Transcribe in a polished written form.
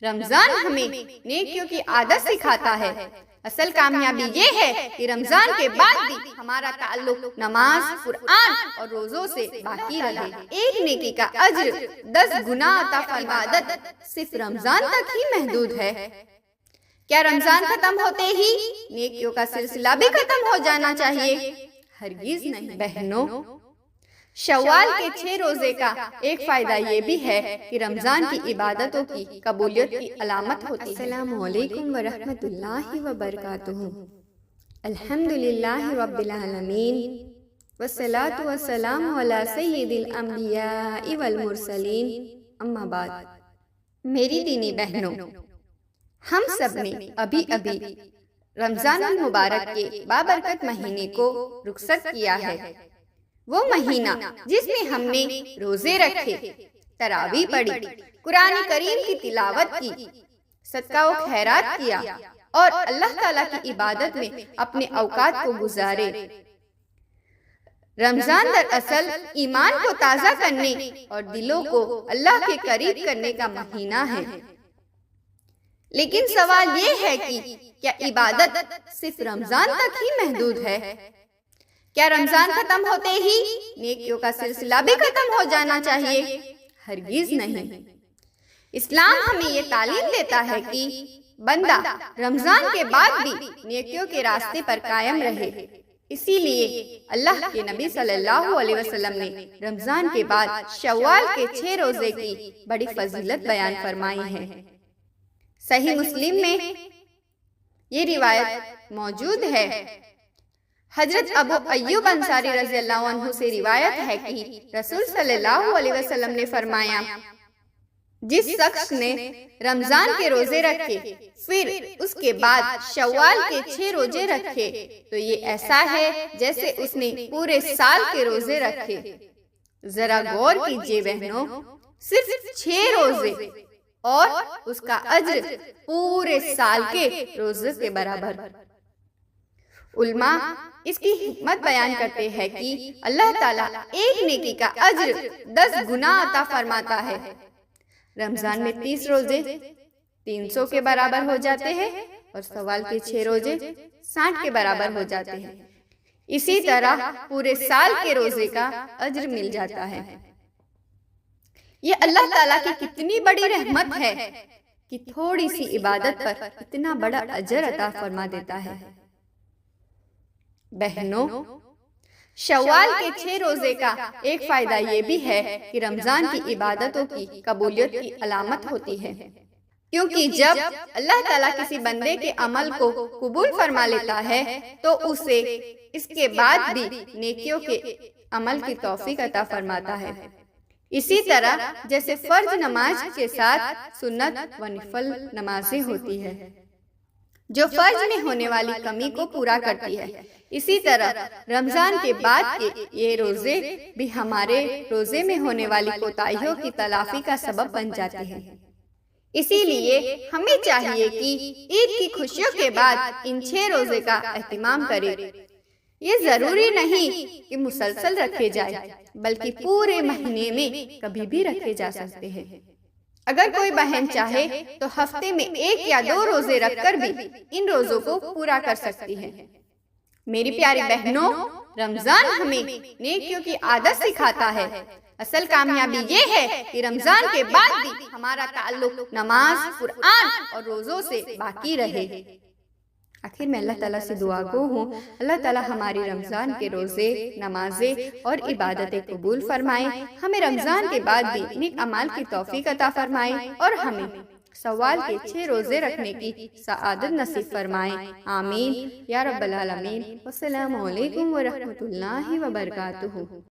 رمضان ہمیں نیکیوں کی عادت سکھاتا ہے۔ اصل کامیابی یہ ہے کہ رمضان کے بعد بھی ہمارا تعلق نماز، قرآن اور روزوں سے باقی رہے۔ ایک نیکی کا اجر 10 گنا عطا عبادت صرف رمضان تک ہی محدود ہے۔ کیا رمضان ختم ہوتے ہی نیکیوں کا سلسلہ بھی ختم ہو جانا چاہیے؟ ہرگز نہیں بہنوں۔ شوال کے 6 روزے کا ایک فائدہ یہ بھی ہے کہ رمضان کی عبادتوں کی قبولیت کی علامت ہوتی ہے۔ السلام علیکم ورحمۃ اللہ وبرکاتہ۔ الحمدللہ رب العالمین والصلاة والسلام علی سید الانبیاء والمرسلین، اما بعد۔ میری دینی بہنوں، ہم سب نے ابھی رمضان المبارک کے بابرکت مہینے کو رخصت کیا ہے۔ وہ مہینہ جس میں ہم نے روزے رکھے، تراویح پڑھی، قرآن کریم کی تلاوت کی، صدقہ و خیرات کیا اور اللہ تعالیٰ کی عبادت میں اپنے اوقات کو گزارے۔ رمضان دراصل ایمان کو تازہ کرنے اور دلوں کو اللہ کے قریب کرنے کا مہینہ ہے۔ لیکن سوال یہ ہے کہ کیا عبادت صرف رمضان تک ہی محدود ہے؟ کیا رمضان ختم ہوتے ہی نیکیوں کا سلسلہ بھی ختم ہو جانا چاہیے؟ ہرگز نہیں۔ اسلام ہمیں یہ تعلیم دیتا ہے کہ بندہ رمضان کے بعد بھی نیکیوں کے راستے پر قائم رہے۔ اسی لیے اللہ کے نبی صلی اللہ علیہ وسلم نے رمضان کے بعد شوال کے 6 روزے کی بڑی فضیلت بیان فرمائی ہے۔ صحیح مسلم میں یہ روایت موجود ہے۔ حضرت ابو ایوب انصاری رضی اللہ عنہ سے روایت ہے کہ رسول صلی اللہ علیہ وسلم نے فرمایا، جس شخص نے رمضان کے روزے رکھے پھر اس کے بعد شوال کے 6 روزے رکھے تو یہ ایسا ہے جیسے اس نے پورے سال کے روزے رکھے۔ ذرا غور کیجئے بہنوں، صرف 6 روزے اور اس کا اجر پورے سال کے روزے کے برابر۔ علماء اس کی حکمت بیان کرتے ہیں کہ اللہ تعالیٰ ایک نیکی کا اجر 10 گنا عطا فرماتا ہے۔ رمضان میں 30 روزے 300 کے برابر ہو جاتے ہیں اور شوال کے 6 روزے 60 کے برابر ہو جاتے ہیں۔ اسی طرح پورے سال کے روزے کا اجر مل جاتا ہے۔ یہ اللہ تعالیٰ کی کتنی بڑی رحمت ہے کہ تھوڑی سی عبادت پر اتنا بڑا اجر عطا فرما دیتا ہے۔ بہنوں، شوال کے 6 روزے کا ایک فائدہ یہ بھی ہے کہ رمضان کی عبادتوں کی قبولیت کی علامت ہوتی ہے، کیونکہ جب اللہ تعالیٰ کسی بندے کے عمل کو قبول فرما لیتا ہے تو اسے اس کے بعد بھی نیکیوں کے عمل کی توفیق عطا فرماتا ہے۔ اسی طرح جیسے فرض نماز کے ساتھ سنت و نفل نمازیں ہوتی ہے جو فرض میں ہونے والی کمی کو پورا کرتی ہے، اسی طرح رمضان کے بعد کے یہ روزے بھی ہمارے روزے میں ہونے والی کوتاہیوں کی تلافی کا سبب بن جاتے ہیں۔ اسی لیے ہمیں چاہیے کہ عید کی خوشیوں کے بعد ان 6 روزے کا اہتمام کریں۔ یہ ضروری نہیں کہ مسلسل رکھے جائیں، بلکہ پورے مہینے میں کبھی بھی رکھے جا سکتے ہیں۔ اگر کوئی بہن چاہے تو ہفتے میں 1 یا 2 روزے رکھ کر بھی ان روزوں کو پورا کر سکتی ہے۔ میری پیاری بہنوں، رمضان ہمیں نیکیوں کی عادت سکھاتا ہے۔ اصل کامیابی یہ ہے کہ رمضان کے بعد بھی ہمارا تعلق نماز، قرآن اور روزوں سے باقی رہے۔ آخر میں اللہ تعالیٰ سے دعا گو ہوں، اللہ تعالیٰ ہماری رمضان کے روزے، نمازیں اور عبادتیں قبول فرمائے، ہمیں رمضان کے بعد بھی نیک اعمال کی توفیق عطا فرمائے اور ہمیں شوال کے 6 روزے رکھنے کی سعادت نصیب فرمائے۔ آمین یا رب العالمین۔ والسلام علیکم ورحمۃ اللہ وبرکاتہ۔